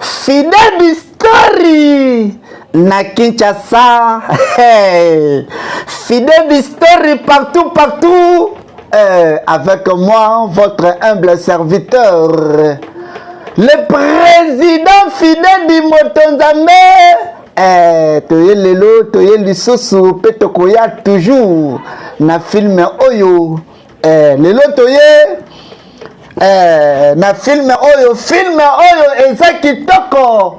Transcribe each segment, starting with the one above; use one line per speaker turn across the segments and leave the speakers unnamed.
Fidèle Story na Kinshasa. Fidèle Story partout. Avec moi, votre humble serviteur, le président fidèle du Motonzame. Toye lelo, toye lisusu, petokoya toujours na film oyo. Lelo toye na film oyo eza kitoko.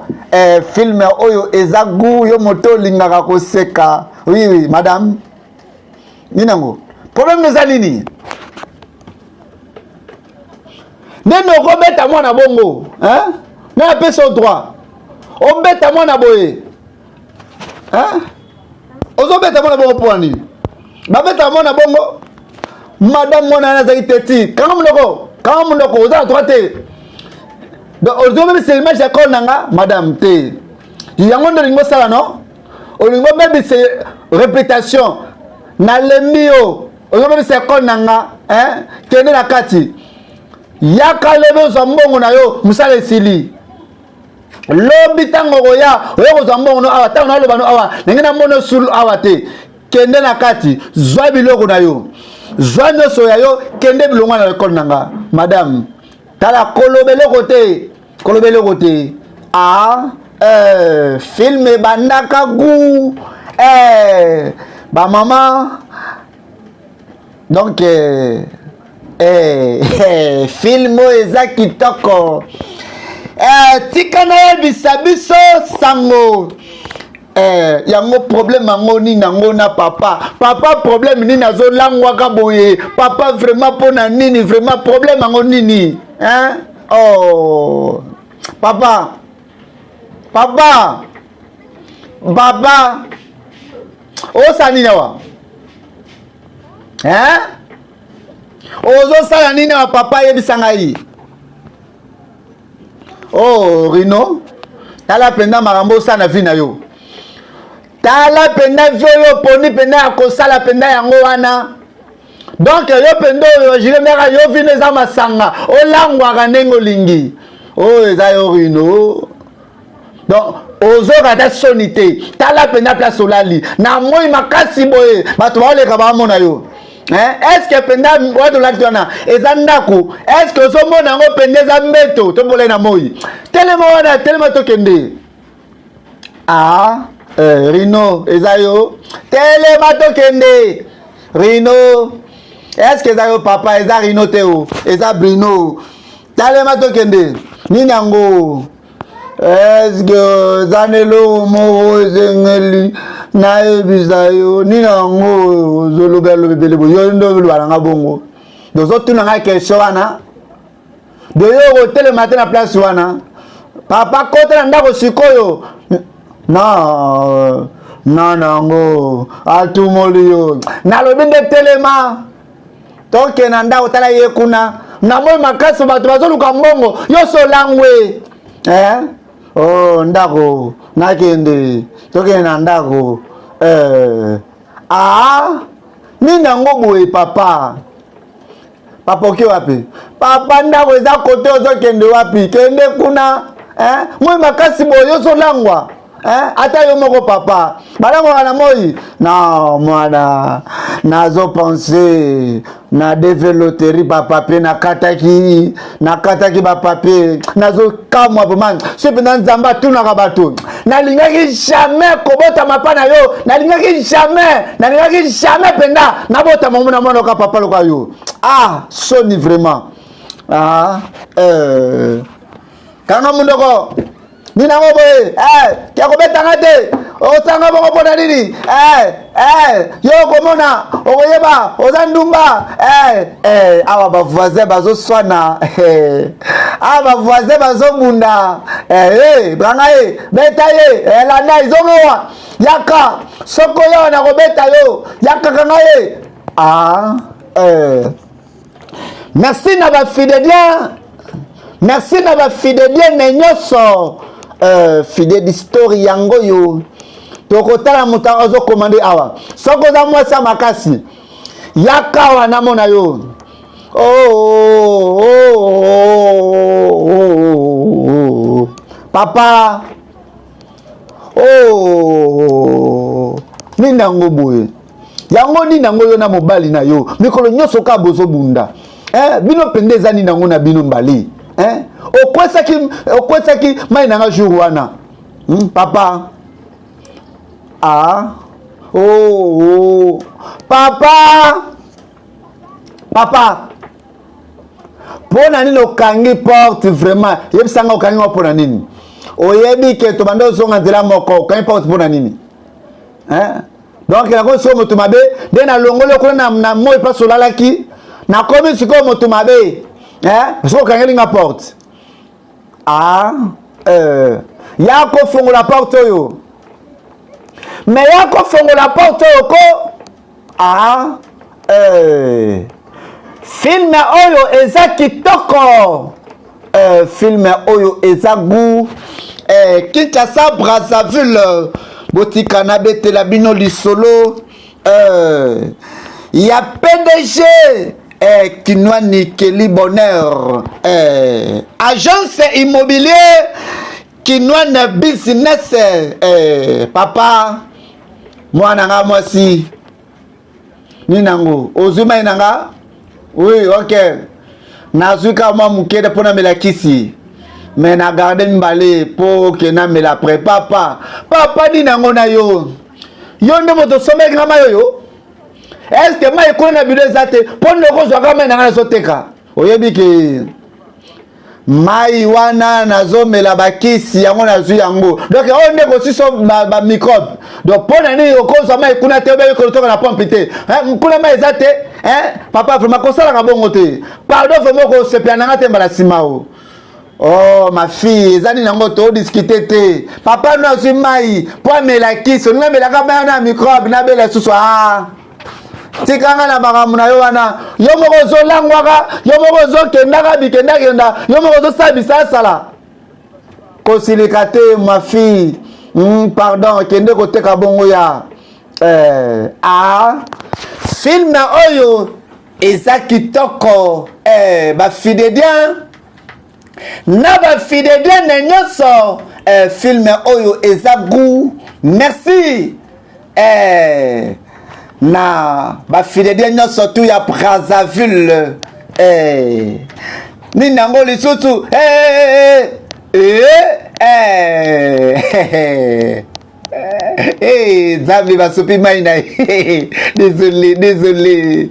Film oyo eza gu yo moto lingaka koseka. Oui, madame. Ninango. Problème eza nini? Neno kobeta mwana bongo, hein? Na pesa droit. Obeta mwana boye. Hein? Ozobeta mwana bongo pour nini? Babeta mwana bongo. Madame mwana na zaki teti. Kama munoko oza droit te. Donc aujourd'hui c'est image école nanga madame te. Yango ndo lingo sala non? Olingo même c'est répétition. Na lemio. Aujourd'hui c'est école nanga, hein? Kende na kati. Yaka lebe zambongo na yo musala esili. Lobi tango koya oyo zambongo no awa tango na loba no awa ngena mono sul awa te. Kende na kati zwa biloko na yo. Zwa nyoso ya yo kende bilonga na école nanga. Madame, tala kolobele côté. Film bandaka gu. Ba maman. Donc film eza kitoko. Tika na bisabiso sango. Yango problème ango ni nango na papa. Papa problème ni nazo langwa kaboye. Papa vraiment pona nini vraiment problème ango nini? Hein? Oh. Papa. O sani nawa. Hein? Ozo sala nini wa papa yebisa ngai? Oh, Rino. Tala penda marambo sana vina yo. Tala penda vio poni penda akosala penda yango wana. Donc yo pendo yo jile mera yo vine za masanga. O langwa kanengo lingi. Oh, eza yo Rino. Donc ozo kata sonité. Tala penda place olali. Na moi makasi boye. Bato ba ole ka ba mona yo. Est-ce que penda wado latwana ezandako est-ce que so mona ngo pendeza mbeto to bolena moyi telema to kende Rino ezayo telema to kende Rino est-ce que ezayo papa eza Rino teo eza Bruno telema to kende nini ngo est-ce que zanelo mo zengeli na ebisayo nina ngo zolobelo bebelebo yo ndo balanga bongo dozo tuna nga question wana do yo hotel matin na place wana papa kota ndako sikoyo na ngo atumolio na lobinde telema toke na ndako tala yekuna na moyo makasi bato bazoluka mbongo yo solangwe oh ndako nakende toke na ndako nina ngobo papa oke wapi papa ndako eza kote ozo kende wapi kende kuna moi makasi boyo so langwa ata yo moko papa balangwa na moi na mwana nazo penser na développer papa pe na kataki ba papier nazo kamwa bomani sepe na nzamba tuna ka bato nalingaki jamais kobota mapana yo nalingaki jamais penda nabota momona mwana ka papa loka yo soni vraiment kanga mundoko nina ngoboye kia kobeta ngate osanga bongo pona nini yo komona okoyeba ozandumba awa bavoisin bazoswana awa bavoisin bazobunda branga beta ye landa izongowa yaka soko yo na kobeta yo yaka kanga ye merci na ba fidèle nenyoso fidèle d'histoire yango yo tokotala muta ozo commandé awa soko za mwasa makasi yaka wana mona yo papa oh nini nango boye yango nini nango yo na mobali na yo mikolo nyoso ka bozo bunda bino pende ezani nango na bino mbali okwesaki mai nanga jour wana papa oh papa pona nini okangi porte vraiment yebisanga okangi ngo pona nini oyebi ke to bando zonga nzela moko okangi porte pona nini donc yango so moto mabe nde na longolo kuna na moi pa solalaki na komi siko moto mabe siko okangeli nga porte ya kofongola porte oyo mais ya kofongola porte oyo ko film oyo eza kitoko film oyo eza gu Kinshasa Brazzaville botika na betela bino lisolo ya PDG Kinwani Kelly Bonheur agence immobilier Kinwani business papa mwana nga mwasi ninango ozuma inanga oui ok nazuka mwa mukede pona melakisi mais na garde mbale po ke na mela après papa ninango na yo nde moto sombe ngama yo est-ce que mai ko na bidon zate pon ko zo kama na zo teka oyebi ke mai wana nazo mela bakisi yango nazu yango donc on ne ko siso ba microbe donc pona ni ko zo mai kuna te be ko to na pompe te kuna mai zate papa vraiment ko sala ka bongo te pardon vraiment ko se piananga te mbala simao oh ma fille ezani nango to discuter te papa no azu mai po mela kisi on mela ka ba na microbe na bela suso tikanga na bagamu na yo wana yo moko zo langwaka yo moko zo kendaka bikenda yo moko zo sabisa sala kosilikate ma fille pardon kende ko teka bongo ya film oyo eza kitoko ba fidedien na ba fidedien na nyoso film oyo eza gu merci na ba fidedien nyoso tu ya Brazzaville ni nango lisusu Zambi basupi mai na désolé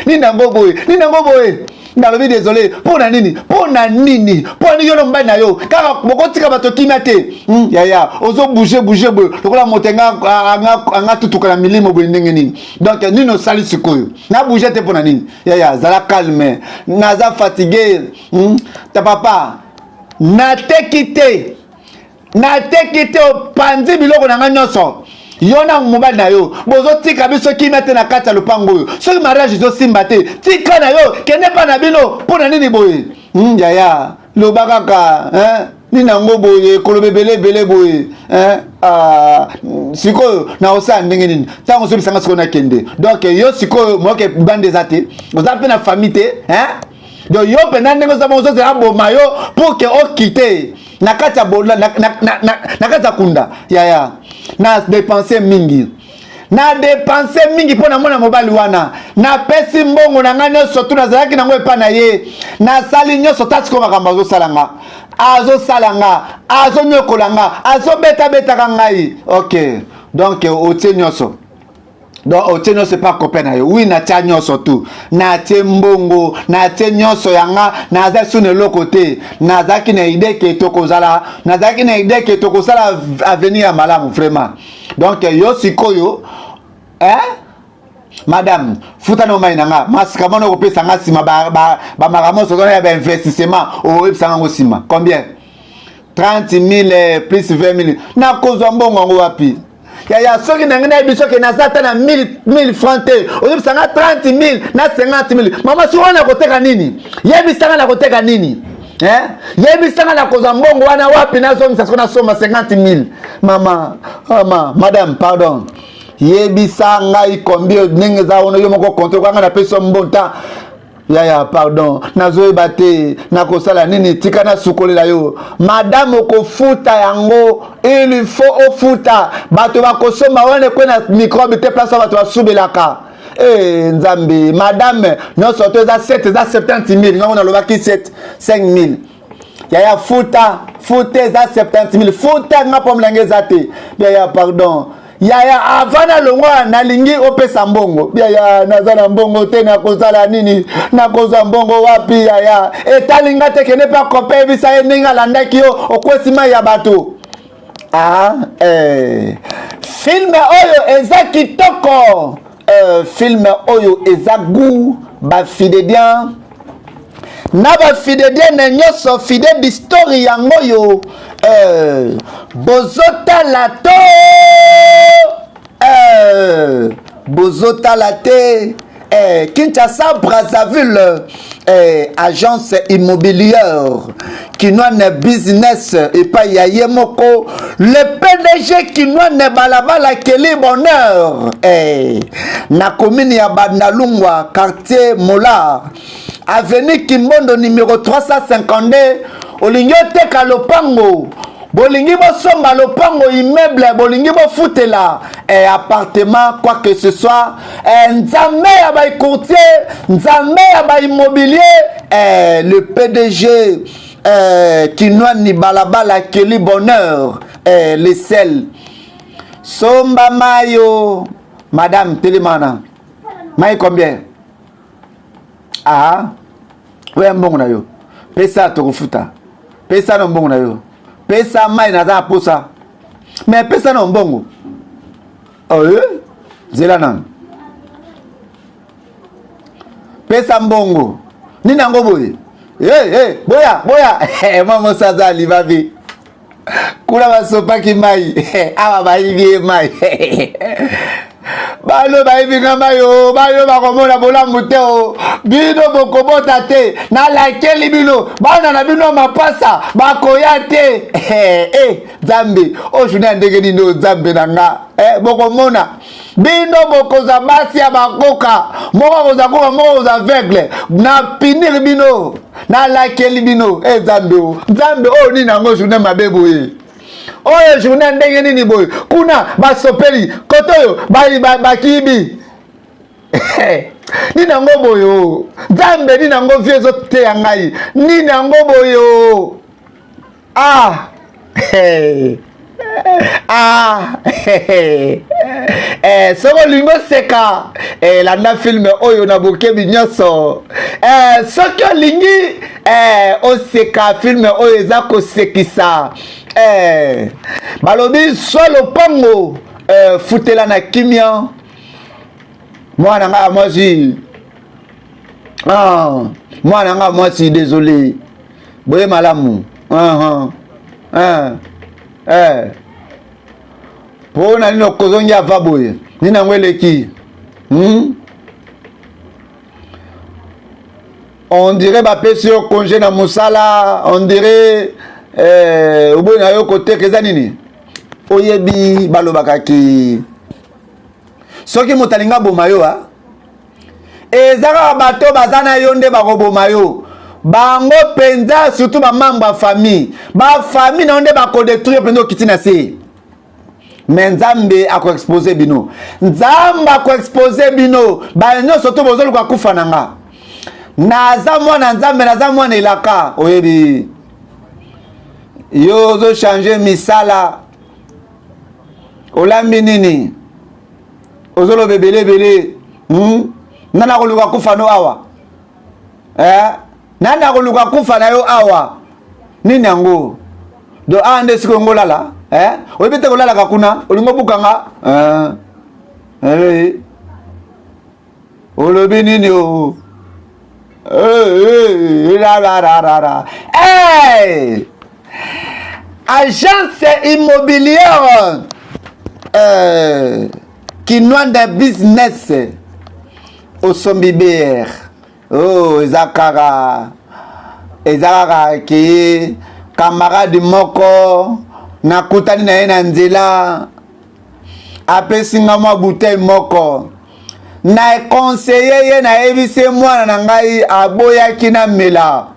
ni nango boy nalobi désolé pona nini pona yo no mbai na yo kaka bokotika bato kimia te ya ozo bouger boy lokola motenga anga tutuka na milimo boy ndenge nini donc nino sali sikoyo na bouger te pona nini ya zala calme naza fatigué ta papa na tekite opanzi biloko na nga nyonso yo na mobali na yo bozo tika biso kimia te na kati ya lopango oyo soki mariage ezosimba te tika na yo kende pa na bino mpona nini boye yaya loba kaka nini nango boye koloba ebele boye sikoyo na osala ndenge nini ntango ozobisanga sikoyo nakende donc yo sikoyo moyoke bande eza te oza mpe na famille te donc yo mpenza ndenge oza bongo ozozela boma yo pour ke okite na kati ya bola na kati ya kunda yaya na dépenser mingi mpona mwana mobali wana na pesi mbongo na nga nyonso tu nazalaki nango epa na ye nasali nyonso tasiko makambo azosalanga azonyokolanga azobetabetaka ngai ok donc otie nyonso donc otie nyonso pa copain na yo oui natia nyonso tu natie mbongo natie nyonso yanga naza sune eloko te nazalaki na idée ke tokozala avenir ya malamu vraiment donc yo sikoyo madame futa no mai nanga masika mono kopesa nga sima ba makambo sozona ya ba investissement oyebisa ngo sima combien 30 000 plus 20 000 na kozwa mbongo ngo wapi ya soki nangena biso ke nazata na 1000 francs te oyebisa nga 30 000 na 50 000 mama si wana koteka nini yebisa nga na koteka nini yebisanga na koza mbongo wana wapi nazomisa siko na soma 50 000 mama madame pardon yebisanga ikombio ndenge za ono yo moko control kwanga na peso mbonta Yaya, pardon. Nazoe bate, nakosala nini, tika na sukolela yo. Madame okofuta yango, il faut ofuta. Bato bakosoma wane kwena microbe te place bato basubelaka. Eh, Nzambe, madame, non sorto za 7, za 70 000. Nga mona lobaki 7, 5 000. Yaya futa, fute za 70 000. Futa nga pomlange zate. Yaya, pardon. Yaya avana longwa nalingi opesa mbongo. Yaya nazana mbongo te na kozala nini? Na koza mbongo wapi yaya? Etalinga te kene pa kope bisa ye ninga landaki yo okwesima ya bato. Film oyo eza kitoko. Film oyo eza gu ba fidedian. Na ba fidedian na nyoso fidèle d'histoire yango yo. Bozota lato. Bozota late. Kinshasa Brazzaville. Agence immobilière qui n'a ne business et pas yaye moko le PDG qui n'a ne balabala keli bonheur na commune ya Bandalungwa quartier Mola avenue Kimbondo numéro 352 olingi oteka lopango bolingi bosomba lopango immeuble bolingi bofutela appartement quoi que ce soit nzambe ya ba courtier nzambe ya ba immobilier le PDG qui noie ni balabala keli bonheur les sel somba mayo madame Telemana mai combien we mbongo na yo pesa tokofuta pesa no mbongo na yo pesa mai na za posa mais pesa no mbongo zela nan pesa mbongo nina ngo boye boya mama saza libabi kula basopaki mai awa bayibi mai balo bayibi ngama yo balo bakomona bolambu te o bino bokobota te na lakeli bino bana na bino mapasa bakoya te Nzambe o juna ndenge nino Nzambe nanga bokomona bino bokoza basi ya bakoka moko koza koka moko koza aveugle na pinir bino na lakeli bino Nzambe o nini nango juna mabebo oyo journée ndenge nini boy kuna basopeli kotoyo bakibi nini nango boyo Nzambe nini nango viezo te ya ngai nini nango boyo soko lingo seka landa film oyo na bokebi nyonso soki olingi oseka film oyo eza kosekisa balobi solo pango futela na kimia mwana nga mwasi désolé boye malamu pona nino kozongi ava boye nina ngweleki on dirait bapesi yo congé na musala on dirait oboyi na yo kote keza nini oyebi balobakaki soki moto alinga boma yo ezaka bato baza na yo nde bakoboma yo bango penza surtout bamambo ya famille bafamille na yo nde bakodetruire mpenza okiti na se mais Nzambe akoexpose bino Nzambe akoexpose bino banyonso to bozoluka kufa na nga naza mwana Nzambe naza mwana elaka oyebi yo ozo changer misala olambi nini ozoloba belebele nana koluka kufa no awa nana koluka kufa na yo awa nini yango do ande siko ngolala oyebi te kolala kakuna olingo bukanga olobi nini o agence immobilière qui noie de business au sombi BR ezakara ki camarade moko nakutani na ye na nzela apesinga mwa bouteille moko na conseiller ye na yebise mwana na ngai aboyaki na mela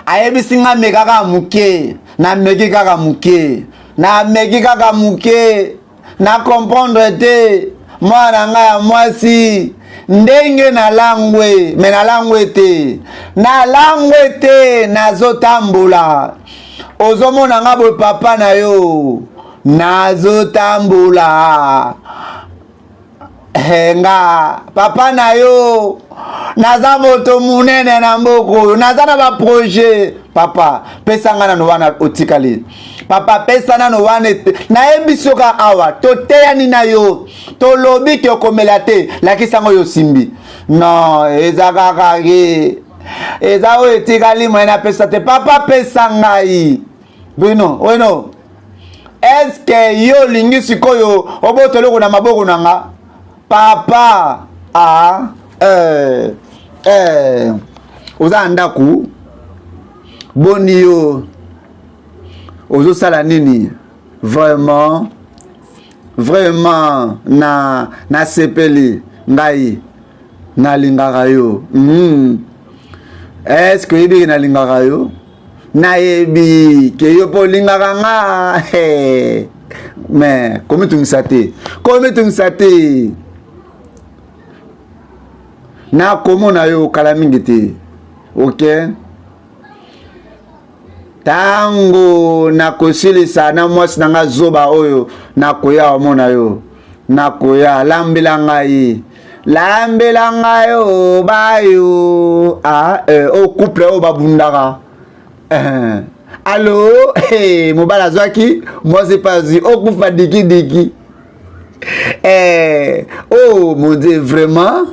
ayebisi nga mekaka muke na meki kaka muke na meki kaka muke na comprendre te mwana nga ya mwasi ndenge na langwe me na langwe te nazotambola ozomona nga boye papa na yo nazotambola nga papa na yo naza moto munene na mboko naza na ba projet papa pesa nga nano wana otikali papa pesa nano wana nayebisoka awa toteyani na yo tolobi ke okomela te lakisa ngo yo simbi non eza kaka ke eza oyo etikali mwena pesa te papa pesa ngai bino weno eske yo lingi sikoyo obotoloko na maboko na nga papa oza ndaku boni yo ozosala nini vraiment na sepeli ngai nalingaka yo est-ce que yebi nalingaka yo nayebi ke yo po lingaka nga mais komi tungisa te na komona yo kala mingi te ok tango nakosilisa na mwasi na nga zoba oyo nakoya omona yo nakoya lambela ngai o bayo o couple o babundaka allo mobala zwaki mwasi pazi okufa diki oh mon Dieu vraiment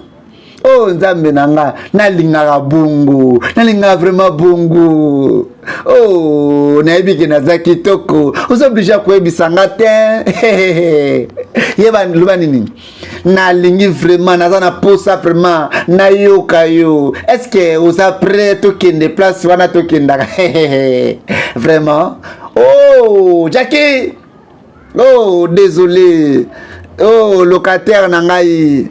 oh nzambe nanga nalingaka bongo nalingaka vraiment bongo oh nayebi naza kitoko osoblige koyebisanga te yeba loba nini nalingi vraiment naza na posa vraiment nayoka yo est-ce que oza prêt tokende place wana tokendaka vraiment oh Jackie oh désolé oh locataire na ngai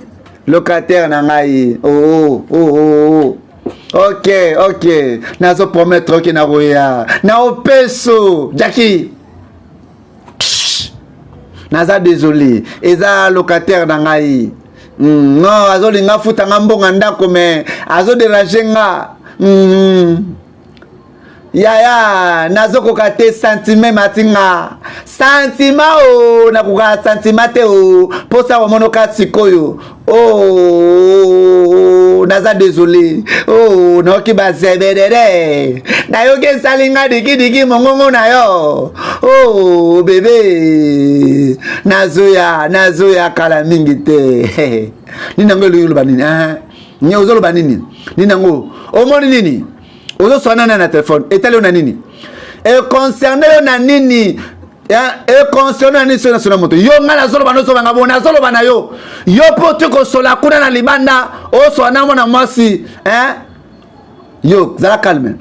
oh ok nazo promettre que na roya na opeso Jackie naza désolé eza locataire na ngai non azolinga futa nga mbonga ndako me azo déranger nga yaya nazokoka te sentiment matinga sentiment o nakoka sentiment te o posa wamonoka sikoyo oh naza désolé oh naoki bazebedere nayoki esalinga diki mongongo na yo oh bébé nazoya kala mingi te ninango eloyoloba nini nye ozoloba nini ninango omoni nini ozo sona na téléphone etale na nini et concerné na nini et concerné na nini sona moto yo ngala zoloba no sobanga bona zoloba na yo poto ko sola kuna na libanda o sona mona mwasi yo zala calme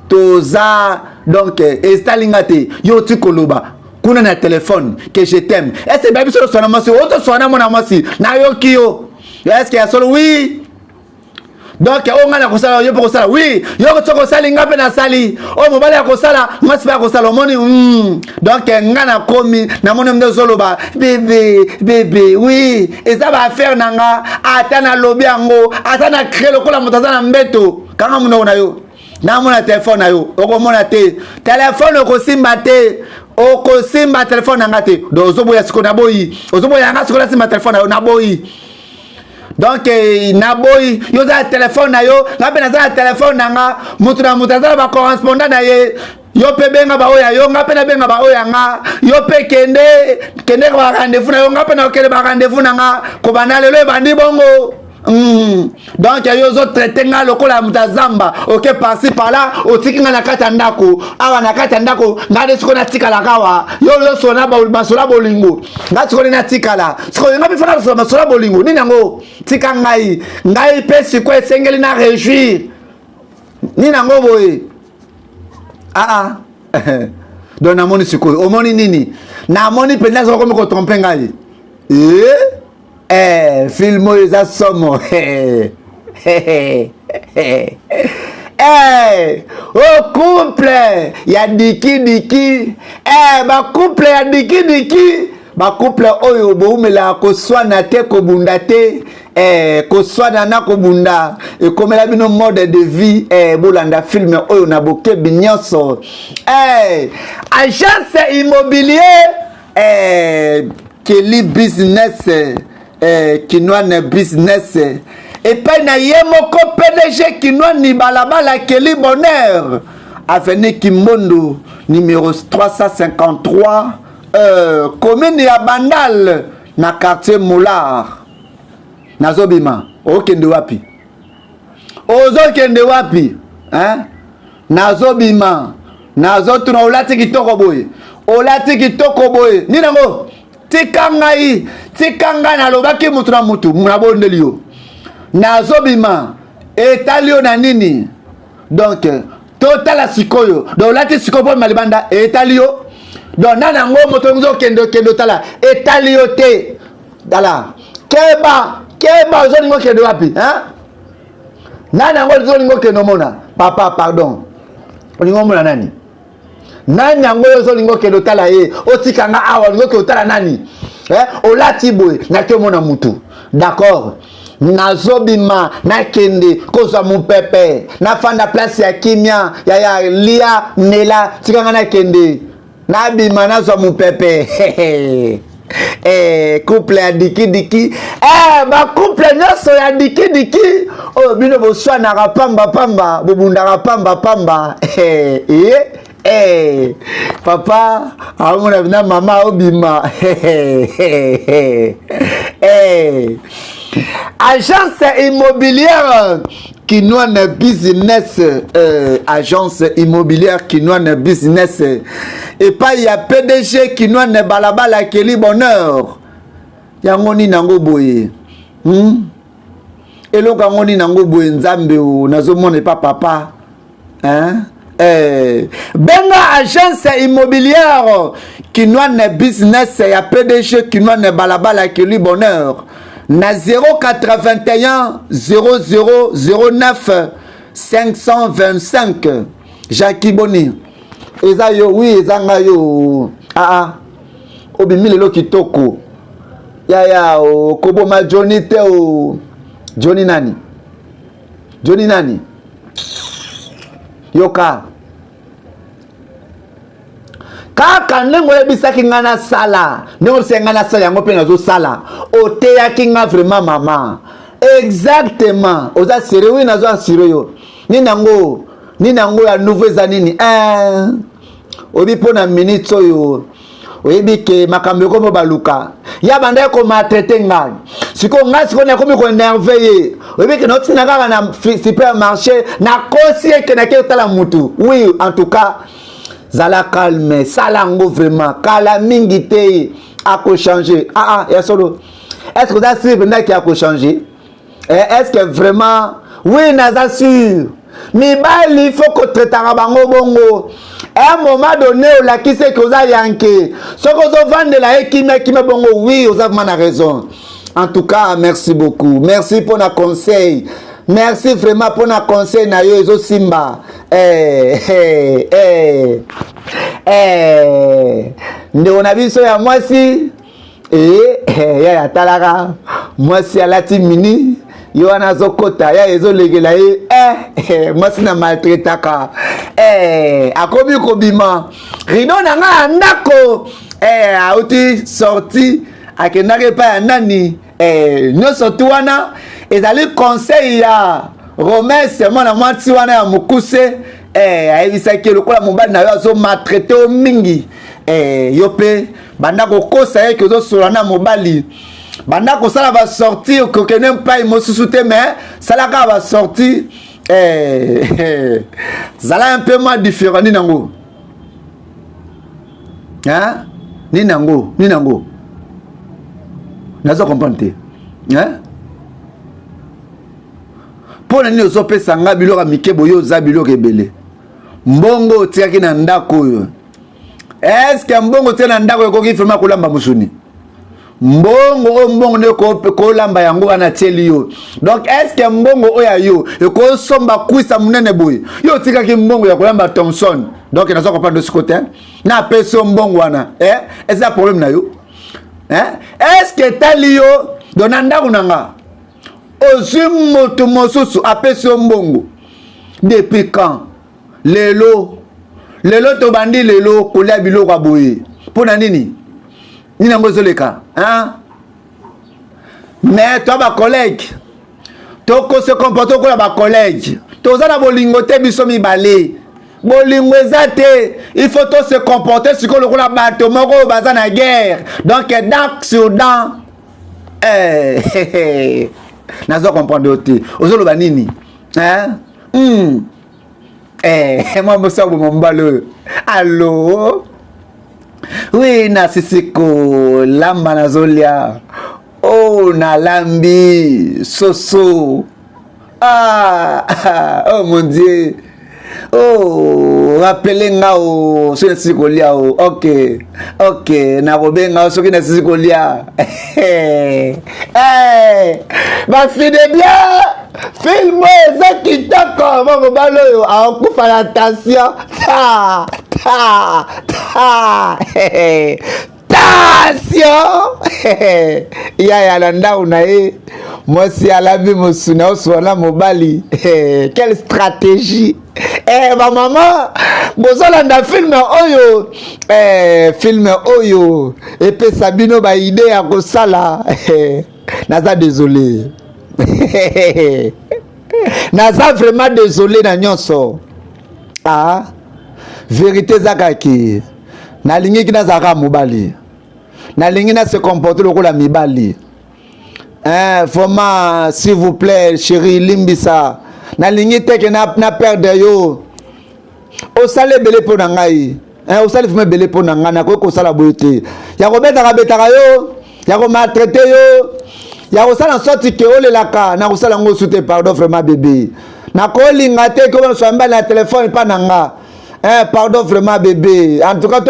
toza donc estalingate yo tikoloba kuna na téléphone que je t'aime est-ce baby sona mwasi o to sona mona mwasi na yo kiyo est-ce que ya solo oui donc on a la sala yo pour sala oui yo ko sala ngape na sali o mobali ya ko sala mwasi ba ko sala moni donc ngana komi na moni mde zoloba bébé oui et ça va faire nanga atana lobi yango atana créer lokola mutazana mbeto kanga muno na yo na mona téléphone na yo oko mona te téléphone ko simba te oko simba téléphone nanga te do ozoboya siko na boyi ozoboya nga siko na simba téléphone na boyi donc naboyi yo za téléphone na yo ngape na za téléphone nanga mutu na mutazala ba correspondant na ye yo pe benga ba oya yo ngape na benga ba oya nga yo pe kende ba rendez-vous na yo ngape na okele ba rendez-vous nanga ko banale le bandi bongo donc yo zo traiter nga lokola mutazamba ok par-ci par-là otikinga na kata ndako awa na kata ndako ngade siko na tikala kawa yo sona ba masola bolingo ngati siko na tikala siko ngapi fana so masola bolingo nini yango tika ngai pe siko esengeli na réjouir nini yango boye donc na moni siko o moni nini na moni penza ko me ko tromper ngai film eza somo au couple ya diki ba couple ya diki ba couple oyo boumela ko swana te ko bunda te ko swana na ko bunda e komela bino mode de vie bolanda film oyo na boke binyoso agence immobilier Kelly business Kinoane business et puis na yemoko PDG Kinoane balabala Kelly bonheur avenue Kimbondo numéro 353 commune ya Bandal na quartier Moulard nazobima okende wapi ozokende wapi hein nazobima nazotuna olati kitoko boye ni nango tikanga na lobaki mutu na mutu munabondeli yo nazobima etalio na nini donc totala sikoyo donc lati sikoyo po malibanda etalio donc nana ngo moto nzo kendo tala etalio te dala keba zo ngo kendo wapi hein nana ngo zo ngo kendo mona papa pardon ngo mona nani nani yango zo ngo kendo tala ye otikanga awa ngo kendo tala nani olati boy na ke mona mutu d'accord nazobima na kende kozwa mupepe na fanda place ya kimia ya lia nela tikanga na kende na bima nazwa mupepe couple ya diki ba couple nyoso ya diki oh bino boswana pamba bobunda pamba papa amuna bina mama obima agence immobilière Kinoane business agence immobilière Kinoane business et pas ya PDG Kinoane balabala Kelly bonheur yango ni nango boye eloka ngoni nango boye nzambe o nazomona pas papa hein benga agence immobilière Kinoane business ya PDG Kinoane balabala Kelly bonheur na 081 0009 525 Jackie Boni eza yo oui ezanga yo obimile lo kitoko ya o koboma Johnny te o Johnny nani yoka kaka ndenge yebisaki nga na sala ndenge osenga na sala yango mpe nazo sala oteyaki nga vraiment mama exactement oza sérieux oui nazo assuré yo nini yango ya nouveau eza nini oyebi mpo na minute oyo oyebi ke makambo ekomi baluka ya banda ekomatraite nga sikoyo nga sikoyo nakomi koénerve ye oyebi ke naotina kaka na supermarché nakosi ekendaki otala mutu oui en tout cas zala calme salango vraiment kala mingi te ako changer ya solo est-ce que ça c'est pendant qui a changé est-ce que vraiment oui naza sûr mibali il faut que traitera bango bongo à un moment donné la qui sait que vous a yanké ce que vous vendez la ekime bongo oui vous avez raison en tout cas merci beaucoup merci pour le conseil. Merci vraiment pour le conseil na yo ezo simba ndeko na biso ya mwasi ya talaka mwasi alati mini yo wana zokota ya ezolegela ye mwasi na maltraitaka akomi kobima rido na nga ndako auti sorti akendaki epai ya nani nyonso tu wana ezali conseil ya Romance mwana mwasi wana ya mokuse ayebisaki lokola mobali na yo azomaltraite o mingi yo mpe banda kokosa ye ke ozosola na mobali banda kosala basorti okokende mpai mosusu te mais salaka basorti zala un peu moins différent ni nango ni nango nazo comprendre te pona nini ozopesa nga biloko mike boyo oza biloko ebele mbongo otiaki na ndako oyo est-ce que mbongo otia na ndako okoki vraiment kolamba musuni mbongo mbongo ne ko lamba yango wana tieli yo. Donc est-ce que mbongo oya yo e ko somba kwisa munene boy yo tika ki mbongo ya kolamba Thompson. Donc na zo comprendre de ce côté na peso mbongo wana est-ce un problème na yo est-ce que tali yo donanda kunanga ozumoto mosusu a peso mbongo depuis quand lelo to bandi lelo kolia biloko aboye pona nini nina ngozoleka mais toi ba collègue to se comporter comme ba collègue to za na bolingo te biso mibale bolingo ezate il faut to se comporter sur le la bateau moko baza na guerre donc dans sur dans nazo comprendre oti ozoloba nini moi mosa bo mombalo allo oui na sisiko lamba nazolia oh na lambi soso oh mon Dieu oh rappelez nga o so sisiko lia o ok na robenga so ki na sisiko lia ba fide bien film eza kitoko moko baloyo akufa na tension tension ya na ndau na ye mwasi alabi mosuna oswana mobali quelle stratégie ba mama bozolanda film oyo epesa bino ba idée ya kosala naza désolé naza vraiment désolé na nyonso vérité zakaki nalingi kina zaka mobali nalingi na se comporter lokola mibali vraiment s'il vous plaît chérie limbisa nalingi teke na perdre yo osale bele po na ngai osale fume bele po na ngai na ko sala boyote ya ko betaka yo ya ko maltraiter yo ya ko sala sorti ke olelaka na ko sala ngo sute pardon vraiment bébé na ko linga te ko so mbala na téléphone pa nanga pardon vraiment bébé en tout cas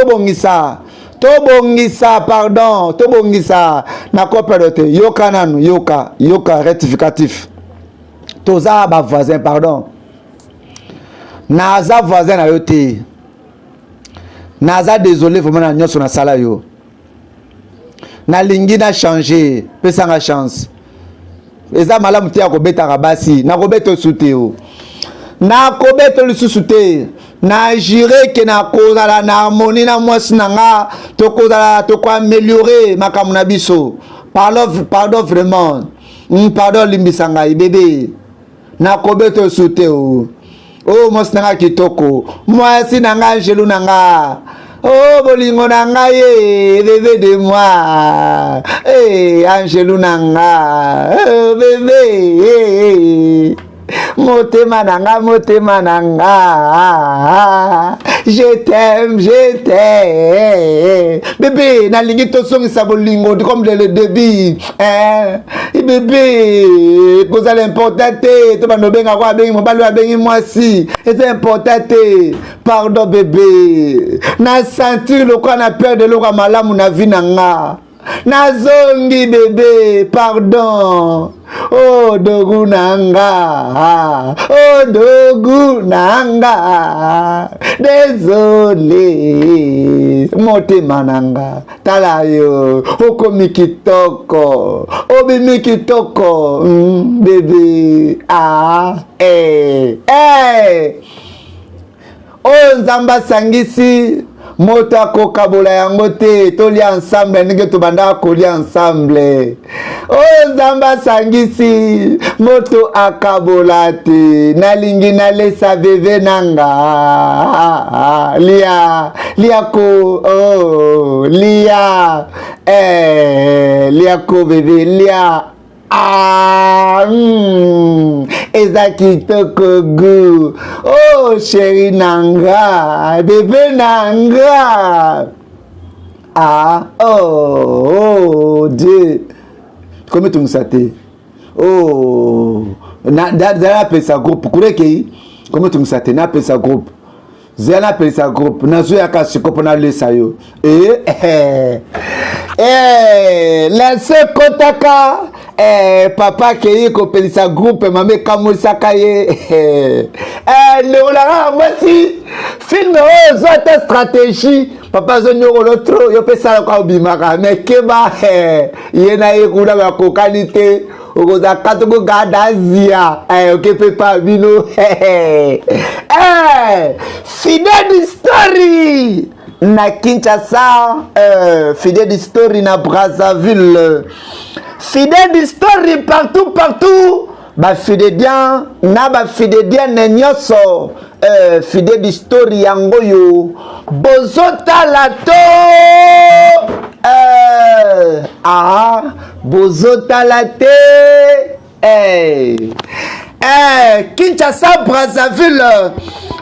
tobongisa pardon tobongisa na ko perdre yoka nanu yoka rectificatif toza ba voisin pardon naza voisin na yo te naza désolé vraiment na nyonso na sala yo nalingi na changer pesa nga chance eza malamu te ya kobetaka basi na kobeta sute yo na kobeta lisusu te na jure ke na kozala na harmonie na mwasi na nga toko améliorer makambo na biso pardon vraiment pardon limbisa ngai bébé na kobeta sute yo mwasi na nga kitoko mwasi na nga angelu na nga bolingo na nga ye bébé de moi angelu na nga bébé motema na nga je t'aime bébé nalingi tosongisa bolingo comme le début bébé kozala important te to banobenga kwa bengi mobali wa bengi mwasi c'est important te pardon bébé na sentir lokwa na peur de lokwa malamu na vie na nga nazongi bébé pardon dogu nanga désolé motema nanga tala yo okomi kitoko obimi kitoko bébé nzamba sangisi moto akokabola yango te tolia ensemble ndenge tobanda kolia ensemble nzamba sangisi moto akabola te nalingi nalesa bebe nanga lia ko lia ko bebe lia eza kitoko gu chéri nanga bébé nanga Dieu comment tu me saté na pesa groupe kureke comment tu me saté na pesa groupe Zena pelisa groupe nazo ya kasiko pona lesa yo laisse kotaka papa ke ko pelisa groupe mame kamusaka ye le olanga mwasi film ta stratégie papa zo nyoko l'autre yo pesa kwa bimaka mais keba yena yekuna ba kokalite okoza katoko gadazia okepe pa bino Fidèle Story na Kinshasa, Fidèle Story na Brazzaville, Fidèle Story partout ba fidèdian na ba fidèdian nyoso Fidèle Story yango yo bozota lato bozota laté Kinshasa Brazzaville,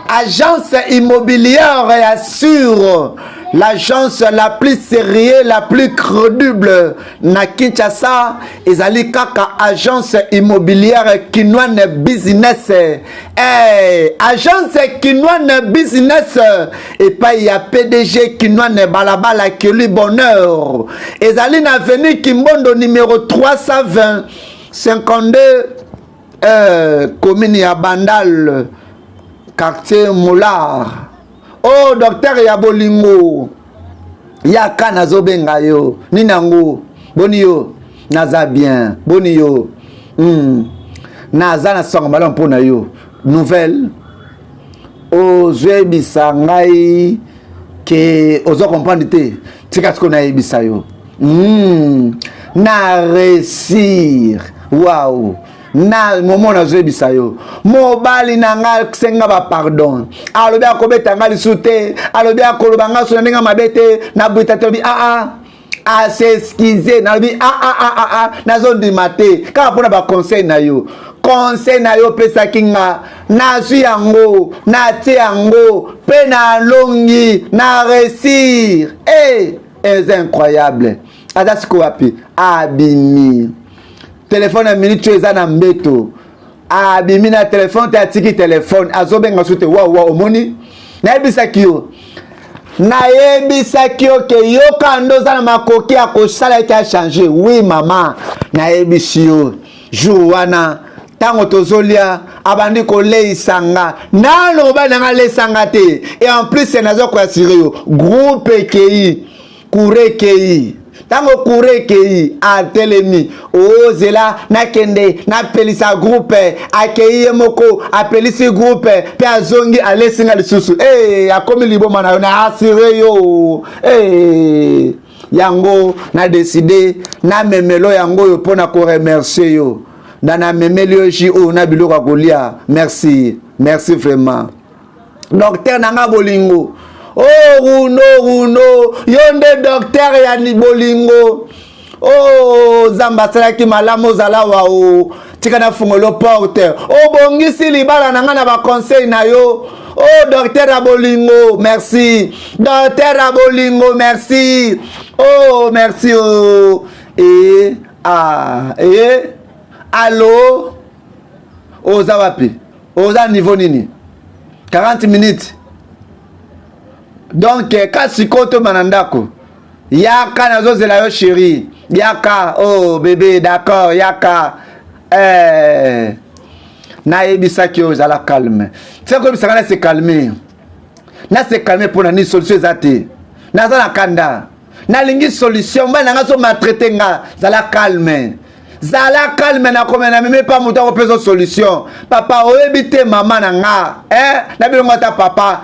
agence immobilière assure l'agence la plus sérieuse, la plus crédible na Kinshasa. Ezali kaka agence immobilière Kinoane business. Agence Kinoane business et pas il y a PDG Kinoane balabala que lui bonheur. Ezali na avenue Kimbondo numéro 320 52 commune ya Bandal, quartier Moulard. Oh, docteur ya bolingo. Yaka nazobenga yo. Ninango. Boni yo. Naza bien. Boni yo. Naza na songa malon pona yo. Nouvelle. Ozwe bisangai ke ozo comprendre te. Tika sko na ebisa yo. Na réussir. Waouh. Na moment na zo bisa yo mobali na nga senga ba pardon alobi akobeta nga lisute alobi akoloba nga so ndenge mabete na buita tobi s'excuser na lobi na zo ndimate ka pona ba conseil na yo pesa kinga na su yango na tie yango pe na longi na réussir c'est incroyable adasiko wapi abimi téléphone à minute tu es à mbeto abimi na téléphone te atiki téléphone azobenga soute wa omoni na ebisaki yo ke yoka ndoza na makoki ya kosala ki a changer oui maman na ebisi yo jour wana tango tozolia abandi koleisanga naloba nanga lesanga te et en plus nazo ko assurer yo groupe KI Kouré KI tango Kouré KI a telemi ozela na kende na pelisa groupe akei moko apelisi groupe pe azongi alesinga lisusu akomi liboma na yo na assurer yo yango na décider na memelo yango yo pona ko remercier yo na memeli yo ji o na biloko kolia merci vraiment docteur nanga bolingo Runo yonde docteur ya ni bolingo zamba salaki malamu zalawa tika na fungolo porte bongisi libala nanga na ba conseil na yo docteur ya bolingo merci docteur ya bolingo merci merci allo oza wapi oza niveau nini 40 minutes. Donc, kasi koto manandako. Yaka nazo zela yo chérie. Yaka, bébé, d'accord, yaka. Na ebisa ki yo zala calme. Tu sais quoi bisa na se calmer. Na se calmer pour na ni solution ezate. Na za na kanda. Na lingi solution ba na ngaso maltraiter nga zala calme. Zala calme na komena même pas muta ko peso solution. Papa oyebite maman na nga. Na bilongo ta papa.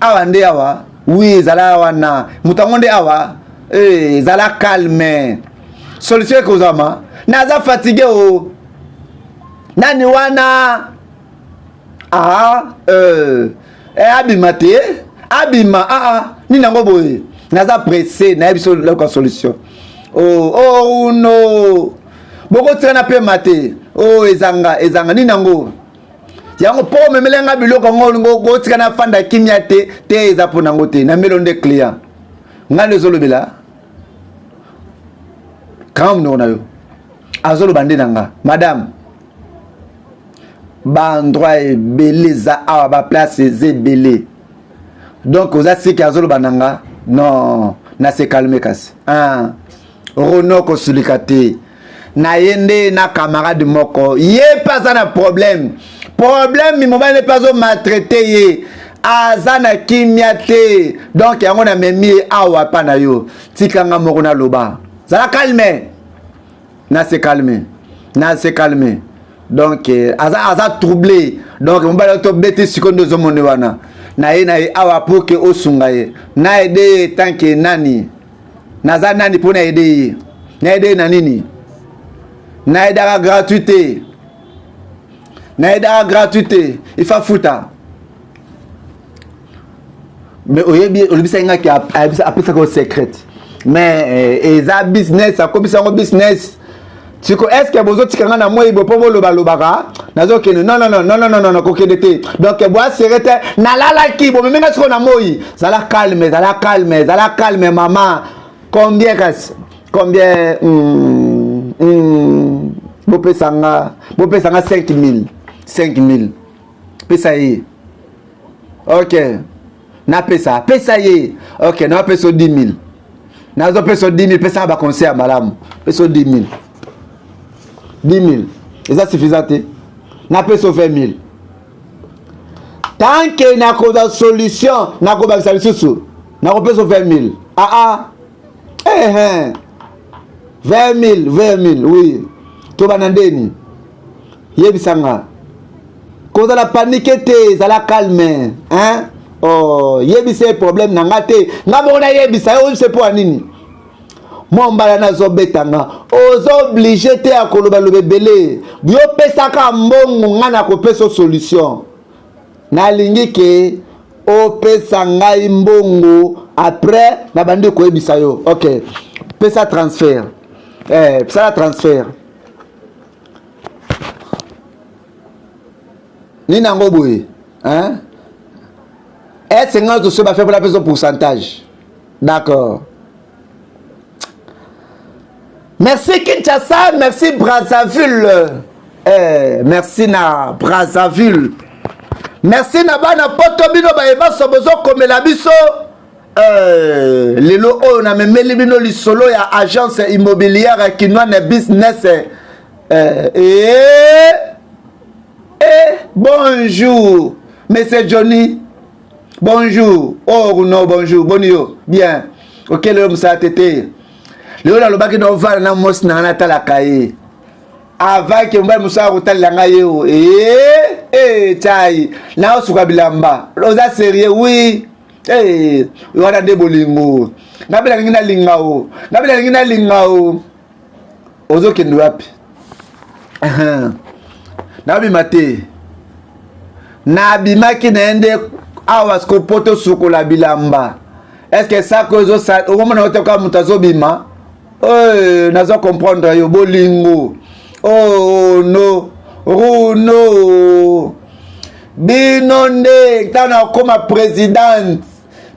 Awa nde awa oui zala wana mutangonde awa zala calme solution ko zama naza fatigué nani wana abima ni nango boye naza pressé na biso la solution no boko tsena pe mate ezanga ni nango yango po memelenga biloko ngo go tika na fanda kimia te eza pona ngo te na melonde client ngale zolobela kam no na yo azolo bande nanga madame ba endroit beleza awa ba place zebele Donc oza siki azolo bananga non na se calmer kasi Renaud kosulika te na yende na camarade moko ye pas na problème mi mobile pas au maltraiter ye azana kimia te donc yango na memi awa pa na yo tikanga moko na loba zala calme na se calme donc aza troublé donc mobile to beti sikondo zo mone wana na ye awa pour que osunga ye na aider tant que nani naza nani pour na aider na nini na aider la gratuité il faut fouta mais olibisa nga ki apesa ko secret mais eza business akomisa ngo business tiko est-ce que bozo tikanga na moi bo pomo lobaka nazo kene non kokende te donc boa serete na lala ki bo menga siko na moi zala calme maman combien bopesanga 5000 pesa ye ok na pesa ye ok na pesa 10000 nazo pesa 10000 pesa ba conseil malamu pesa 10000 eza suffisant te na pesa 20000 tant que na koza solution na ko ba solution na ko pesa 20000 20 000 oui to banandeni yebisanga koza la panique te za la calme oh yebise problème nanga te ngabo na yebisa yo c'est pour nini mombala nazo betanga ozo obligé te akoloba lobebele yo pesaka mbongo ngana ko pesa solution na lingi ke o pesa ngai mbongo après na bandi ko yebisa yo OK pesa transfert pesa transfert ni nango boye est-ce que tu sais pas faire pour la personne pourcentage d'accord. Merci Kinshasa, merci Brazzaville. Merci na Brazzaville. Merci na bana poto bino ba eba sobozo komela biso. Lelo o na memeli bino lisolo ya agence immobilière kinwa na business. Bonjour, Monsieur Johnny. Bonjour. Oh non, bonjour. Bonio. Bien. OK, le homme ça tété. Le la lobaki no va na mos na na tala kaye. Avant que mba musa rotala ngaye o. Chai. Na osuka bilamba. Oza sérieux oui. Wana de bolingo. Na bela ngina lingao. Ozo kendo wapi? Na bimate. Na bimaki na ende awas ko poto sukola bilamba. Est-ce que ça cause ça au moment où tu as mutazo bima? Nazo comprendre yo bolingo. Oh no. Binonde tana koma présidente.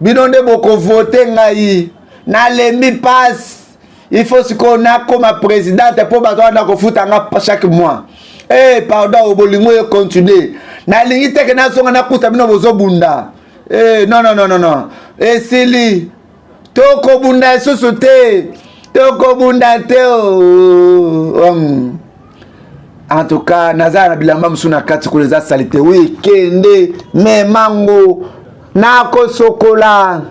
Binonde boko voter ngai. Na lembi passe. Il faut ce qu'on a comme présidente pour battre na ko futa nga chaque mois. Pardon au bolingo yo continuer. Na lingi teke na songa na kuta bino bozo bunda. Non. Esili. Toko bunda sosote. Toko bunda te. En tout cas, nazana bilamba musuna kati kuleza salite. Oui, kende me mango. Nako sokola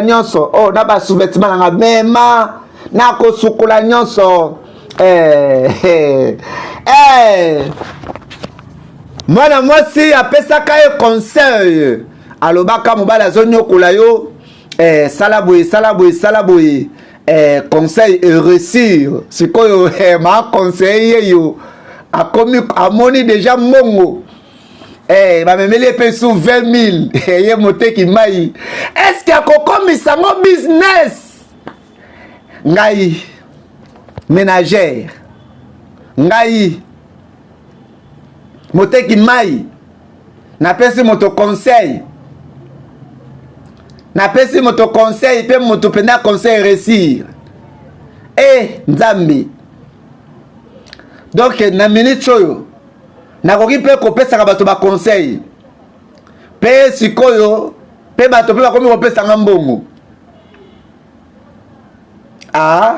nyonso. Oh, naba sous-vêtement nga mema. Nako sokola nyonso. Mwana mwasi apesaka ye conseil alobaka mobala zonyo kulayo salaboye conseil et réussir sikoyo ma conseil yo akomi amoni déjà mongo ba memeli pe sous 20 000 ye moteki mai est-ce que akokomisa ngo business ngai ménagère ngai moteki mai napesi moto conseil pe moto penda conseil réussir nzambi donc na minute oyo nakoki pe kopesa bato ba conseil pe sikoyo Pe bato pe bakomi kopesa nga mbongo. Ah,